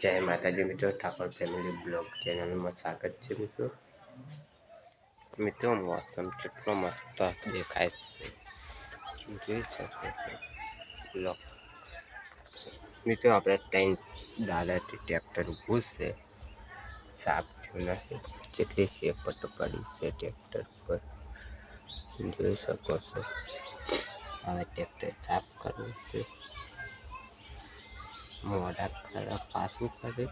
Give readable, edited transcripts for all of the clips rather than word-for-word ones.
જય માતાજી મિત્રો, ઠાકોર ફેમિલી બ્લોગ ચેનલમાં સ્વાગત છે મિત્રો. મિત્રો મોસમ કેટલો મસ્ત દેખાય છે, જોઈ શકો છો બ્લોગ. મિત્રો આપણે ત્રણ દાદાથી ટ્રેક્ટર ઊભું છે, સાફ થયું નથી, જેટલી શેપટ પડી છે ટ્રેક્ટર પર જોઈ શકો છો. હવે ટ્રેક્ટર સાફ કરવું છે, મોઢા ખરા પાછું કરે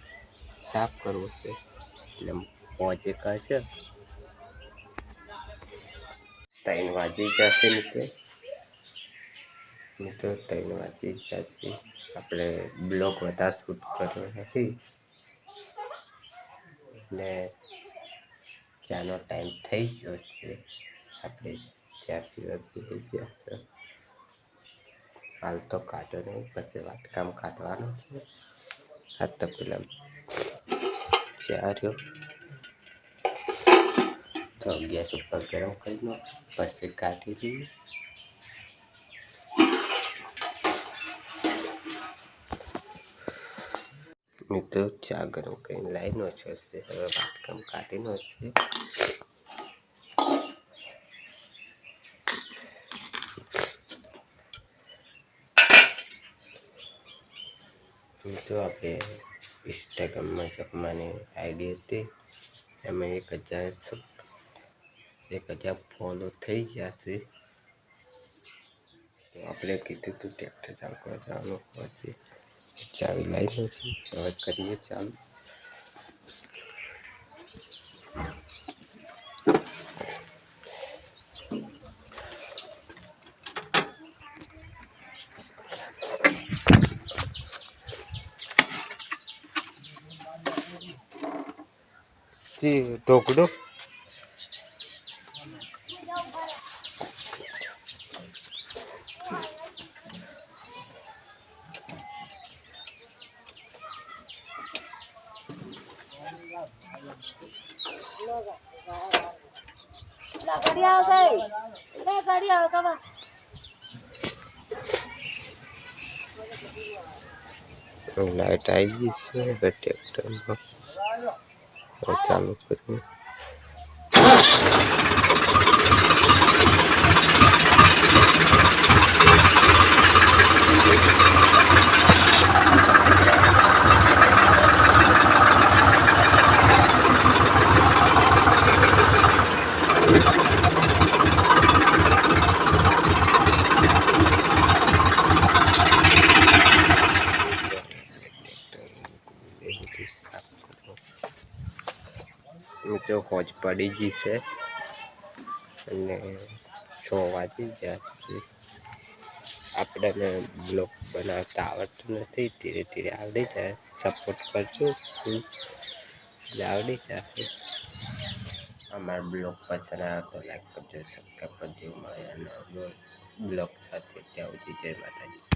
સાફ કરવું છે એટલે મોજે કરશે. 3 વાગી જશે મિત્રો 3 વાગી જશે. આપણે બ્લોગ વધારે શૂટ કર્યો નથી ને ચાનો ટાઈમ થઈ ગયો છે. આપણે ચા પીવા બેસી ગયા છે. હાલ તો કાઢો નહીં, પછી વાટકામ કાઢવાનું છે. આ તો પેલા ચા રહ્યો તો ગેસ ઉપર ગરમ કરી દો, પછી કાઢી લઈએ. મિત્રો ચા ગરમ કરીને લાઈનો છે, હવે વાટકામ કાઢીનો છે. મિત્રો આપણે ઇન્સ્ટાગ્રામમાં જમવાની આઈડી હતી, એમાં 1000 ફોલો થઈ ગયા છે. તો આપણે કીધું તું ટ્રેક્ટર ચાલુ કરવા જવાનું પછી ચાવી લાવી નથી, હવે કરીએ ચાલુ. ઢોકળો લાઈટ આવી ગઈ છે. હવે ટ્રેક્ટરમાં ચાલુ કર્યું. મિત્રો હોજ પડી ગઈ છે અને 6 વાગી ગયા છે. આપણને બ્લોગ બનાવતા આવડતું નથી, ધીરે ધીરે આવડી જાય. સપોર્ટ કરજો એટલે આવડી જાય. અમારા બ્લોગ પસંદ આવે તો લાઈક કરજો, સબસ્ક્રાઈબ કરજો. મળે બ્લોગ સાથે ત્યાં સુધી જય માતાજી.